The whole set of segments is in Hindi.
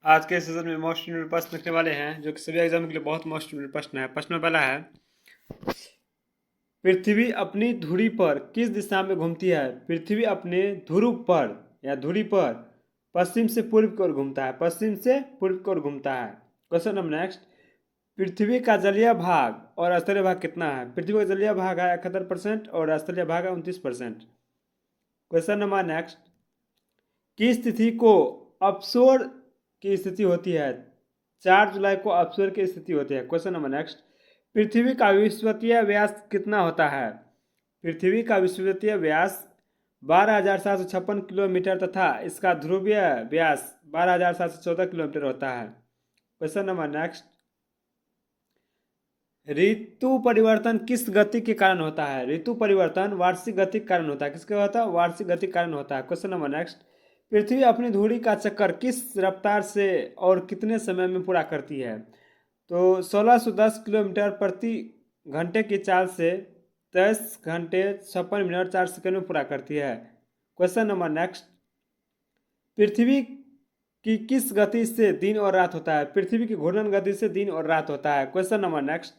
आज के सेशन में मोस्ट इम्पोर्टेंट प्रश्न लिखने वाले हैं जो कि सभी एग्जाम के लिए बहुत मोस्ट इम्पोर्टेंट प्रश्न है। प्रश्न में पहला है, पृथ्वी अपनी धुरी पर किस दिशा में घूमती है? पृथ्वी अपने ध्रुव पर या धुरी पर पश्चिम से पूर्व की ओर घूमता है। पश्चिम से पूर्व की ओर घूमता है। क्वेश्चन नंबर नेक्स्ट, पृथ्वी का जलीय भाग और स्थलीय भाग कितना है? पृथ्वी का जलीय भाग है 71% और स्थलीय भाग है 29%। क्वेश्चन नंबर नेक्स्ट, किस तिथि को अपसोर की स्थिति होती है? 4 जुलाई को अपसोर की स्थिति होती है। क्वेश्चन नंबर नेक्स्ट, पृथ्वी का विषुवतीय व्यास कितना होता है? पृथ्वी का विषुवतीय व्यास 12,756 किलोमीटर तथा इसका ध्रुवीय व्यास 12,714 किलोमीटर होता है। क्वेश्चन नंबर नेक्स्ट, ऋतु परिवर्तन किस गति के कारण होता है? ऋतु परिवर्तन वार्षिक गति के कारण होता है। किसके होता है? वार्षिक गति के कारण होता है। क्वेश्चन नंबर नेक्स्ट, पृथ्वी अपनी धुरी का चक्कर किस रफ्तार से और कितने समय में पूरा करती है? तो 1610 किलोमीटर प्रति घंटे की चाल से 23 घंटे 56 मिनट 4 सेकंड में पूरा करती है। क्वेश्चन नंबर नेक्स्ट, पृथ्वी की किस गति से दिन और रात होता है? पृथ्वी की घूर्णन गति से दिन और रात होता है। क्वेश्चन नंबर नेक्स्ट,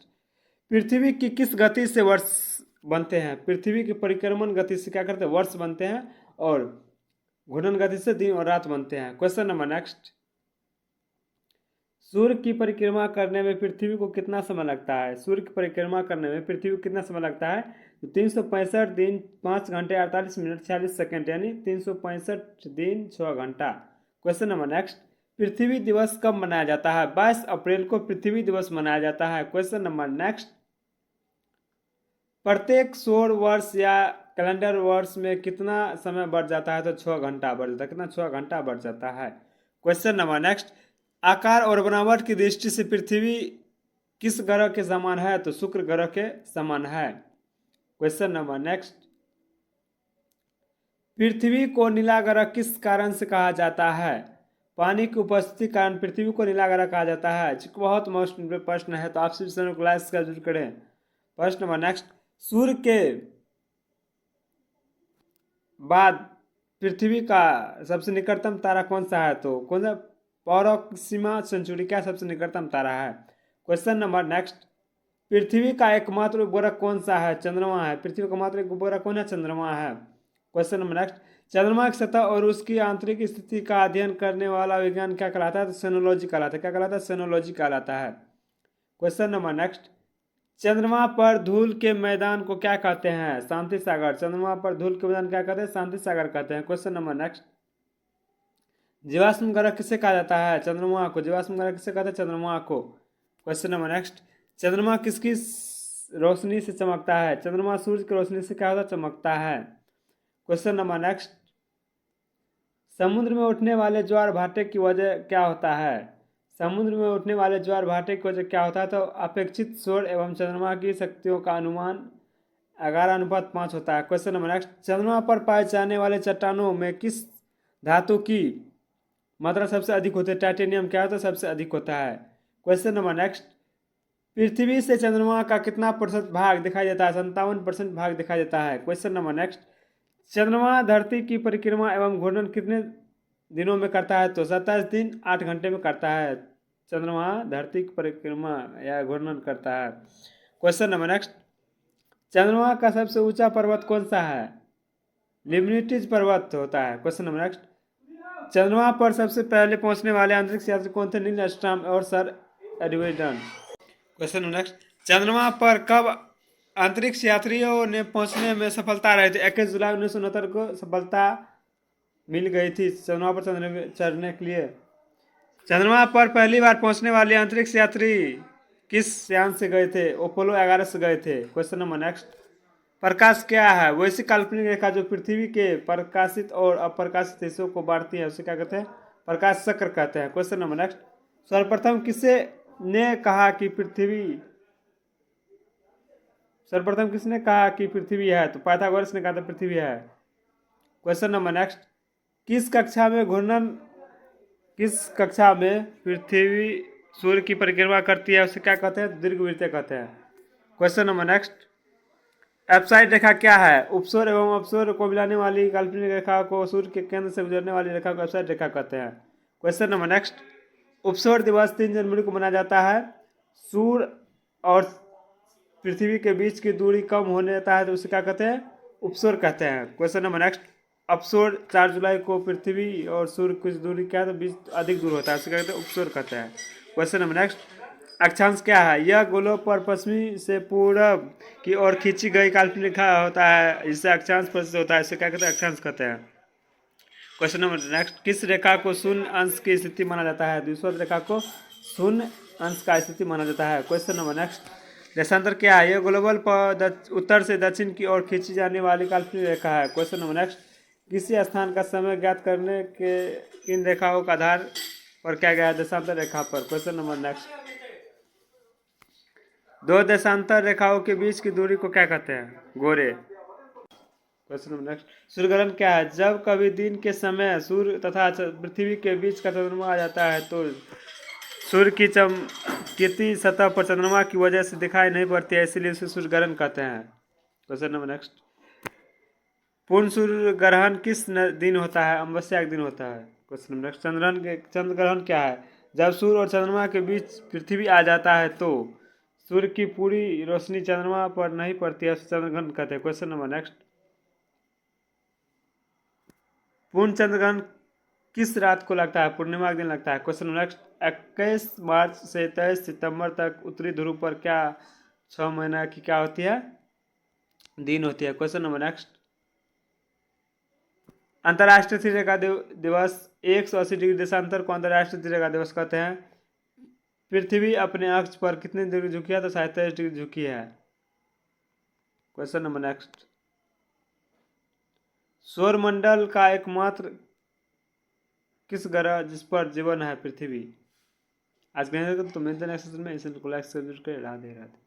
पृथ्वी की किस गति से वर्ष बनते हैं? पृथ्वी की परिक्रमण गति से क्या करते हैं? वर्ष बनते हैं और घूर्णन गति से दिन और रात बनते हैं। क्वेश्चन नंबर नेक्स्ट, सूर्य की परिक्रमा करने में पृथ्वी को कितना समय लगता है? सूर्य की परिक्रमा करने में पृथ्वी को कितना समय लगता है? तो 365 दिन 5 घंटे 48 मिनट 46 सेकंड, यानी 365 दिन 6 घंटा। क्वेश्चन नंबर नेक्स्ट, पृथ्वी दिवस कब मनाया जाता है? 22 अप्रैल को पृथ्वी दिवस मनाया जाता है। क्वेश्चन नंबर नेक्स्ट, प्रत्येक सौर वर्ष या कैलेंडर वर्ष में कितना समय बढ़ जाता है? तो 6 घंटा बढ़ जाता है। कितना? 6 घंटा बढ़ जाता है। क्वेश्चन नंबर नेक्स्ट, आकार और बनावट की दृष्टि से पृथ्वी किस ग्रह के समान है? तो शुक्र ग्रह के समान है। क्वेश्चन नंबर नेक्स्ट, पृथ्वी को नीला ग्रह किस कारण से कहा जाता है? पानी की उपस्थिति के कारण पृथ्वी को नीला ग्रह कहा जाता है। बहुत मोस्ट प्रश्न है, तो आप सभी क्लास का जरूर करें। प्रश्न नंबर नेक्स्ट, सूर्य के बाद पृथ्वी का सबसे निकटतम तारा कौन सा है? तो कौन सा? प्रोक्सिमा सेंचुरी का सबसे निकटतम तारा है। क्वेश्चन नंबर नेक्स्ट, पृथ्वी का एकमात्र उपग्रह कौन सा है? चंद्रमा है। पृथ्वी का एकमात्र उपग्रह कौन है? चंद्रमा है। क्वेश्चन नंबर नेक्स्ट, चंद्रमा की सतह और उसकी आंतरिक स्थिति का अध्ययन करने वाला विज्ञान क्या कहलाता है? तो सेनोलॉजी कहलाता है। क्या कहलाता है? सेनोलॉजी कहलाता है। क्वेश्चन नंबर नेक्स्ट, चंद्रमा पर धूल के मैदान को क्या कहते हैं? शांति सागर। चंद्रमा पर धूल के मैदान क्या कहते हैं? शांति सागर कहते हैं। क्वेश्चन नंबर नेक्स्ट, जीवाश्म ग्रह किसे कहा जाता है? चंद्रमा को। जीवाश्म ग्रह किसे कहते हैं? चंद्रमा को। क्वेश्चन नंबर नेक्स्ट, चंद्रमा किसकी रोशनी से चमकता है? चंद्रमा सूर्य की रोशनी से क्या होता है? चमकता है। क्वेश्चन नंबर नेक्स्ट, समुद्र में उठने वाले ज्वार भाटे की वजह क्या होता है? समुद्र में उठने वाले ज्वार भाटे की वजह क्या होता है? तो अपेक्षित शोर एवं चंद्रमा की शक्तियों का अनुमान 11:5 होता है। क्वेश्चन नंबर नेक्स्ट, चंद्रमा पर पाए जाने वाले चट्टानों में किस धातु की मात्रा सबसे अधिक होती है? टाइटेनियम क्या होता है? सबसे अधिक होता है। क्वेश्चन नंबर नेक्स्ट, पृथ्वी से चंद्रमा का कितना प्रतिशत भाग दिखाई देता है? 57% भाग दिखाई देता है। क्वेश्चन नंबर नेक्स्ट, चंद्रमा धरती की परिक्रमा एवं घूर्णन कितने दिनों में करता है? तो 27 दिन 8 घंटे में करता है। चंद्रमा धरती की परिक्रमा या घूर्णन करता है। क्वेश्चन नंबर नेक्स्ट, चंद्रमा का सबसे ऊंचा पर्वत कौन सा है? लिम्निटीज पर्वत होता है। क्वेश्चन नंबर नेक्स्ट, चंद्रमा पर सबसे पहले पहुंचने वाले अंतरिक्ष यात्री कौन थे? नील आर्मस्ट्रांग और sir Edwin. Question number next, चंद्रमा पर कब अंतरिक्ष यात्रियों ने पहुंचने में सफलता रही थी? 21 जुलाई 1969 को सफलता मिल गई थी चंद्रमा पर चढ़ने के लिए। चंद्रमा पर पहली बार पहुंचने वाले अंतरिक्ष यात्री किस यान से गए थे? अपोलो 11 से गए थे। क्वेश्चन नंबर नेक्स्ट, प्रकाश क्या है? वैसी काल्पनिक रेखा जो पृथ्वी के प्रकाशित और अप्रकाशित हिस्सों को बांटती है उसे क्या कहते हैं? प्रकाश चक्र कहते हैं। क्वेश्चन नंबर नेक्स्ट, सर्वप्रथम किसे ने कहा कि पृथ्वी सर्वप्रथम किसने कहा कि पृथ्वी है? तो पाइथागोरस ने कहा था पृथ्वी है। क्वेश्चन नंबर नेक्स्ट, किस कक्षा में पृथ्वी सूर्य की परिक्रमा करती है उसे क्या कहते हैं? दीर्घवृत्तीय कहते हैं। क्वेश्चन नंबर नेक्स्ट, एप्साइड रेखा क्या है? उपसौर एवं अपसौर को मिलाने वाली काल्पनिक रेखा को सूर्य के केंद्र से गुजरने वाली रेखा को एप्साइड रेखा कहते हैं। क्वेश्चन नंबर नेक्स्ट, उपसौर दिवस 3 जनवरी को मनाया जाता है। सूर्य और पृथ्वी के बीच की दूरी कम होने जाता है तो उसे क्या कहते हैं? उपसौर कहते हैं। क्वेश्चन नंबर नेक्स्ट, अपसौर 4 जुलाई को पृथ्वी और सूर्य कुछ दूरी क्या है तो बीच अधिक दूर होता है, उसे क्या कहते हैं? उपसौर कहते हैं। क्वेश्चन नंबर नेक्स्ट, अक्षांश क्या है? यह गोलों पर पश्चिमी से पूरब की ओर खींची गई काल्पनिक रेखा होता है जिससे अक्षांश प्रदर्शित होता है, इसे क्या कहते हैं? अक्षांश कहते हैं। क्वेश्चन नंबर नेक्स्ट, किस रेखा को शून्य अंश की स्थिति माना जाता है? द्विस्वत रेखा को शून्य अंश का स्थिति माना जाता है। क्वेश्चन नंबर नेक्स्ट, देशांतर क्या है? यह ग्लोबल पर उत्तर से दक्षिण की ओर खींची जाने वाली काल्पनिक रेखा है। क्वेश्चन नंबर नेक्स्ट, किसी स्थान का समय ज्ञात करने के इन रेखाओं का आधार पर क्या गया है? देशांतर रेखा पर। क्वेश्चन नंबर नेक्स्ट, दो देशांतर रेखाओं के बीच की दूरी को क्या कहते हैं? गोरे। क्वेश्चन नंबर नेक्स्ट, सूर्य ग्रहण क्या है? जब कभी दिन के समय सूर्य तथा पृथ्वी के बीच का चंद्रमा आ जाता है तो सूर्य की चमकीती सतह पर चंद्रमा की वजह से दिखाई नहीं पड़ती है, इसीलिए उसे सूर्य ग्रहण कहते हैं। क्वेश्चन नंबर नेक्स्ट, पूर्ण सूर्य ग्रहण किस दिन होता है? अमावस्या के दिन होता है। क्वेश्चन नंबर नेक्स्ट, चंद्र ग्रहण क्या है? जब सूर्य और चंद्रमा के बीच पृथ्वी आ जाता है तो सूर्य की पूरी रोशनी चंद्रमा पर नहीं पड़ती है, उसे चंद्र ग्रहण कहते हैं। क्वेश्चन नंबर नेक्स्ट, पूर्ण चंद्र ग्रहण किस रात को लगता है? पूर्णिमा के दिन लगता है। क्वेश्चन नेक्स्ट, 21 मार्च से 23 सितंबर तक उत्तरी ध्रुव पर क्या 6 महीना की क्या होती है? दिन होती है। क्वेश्चन नंबर नेक्स्ट, अंतर्राष्ट्रीय त्रिरेखा दिवस 180 डिग्री देशांतर को अंतर्राष्ट्रीय त्रिरेखा दिवस कहते हैं। पृथ्वी अपने अक्ष पर कितनी डिग्री झुकी है? तो 27 डिग्री झुकी है। क्वेश्चन नंबर नेक्स्ट, सौरमंडल का एकमात्र किस ग्रह जिस पर जीवन है? पृथ्वी। आज के तो मिलते हैं नेक्स्ट सेशन में, इसे लाइक जरूर करें। राधे राधे।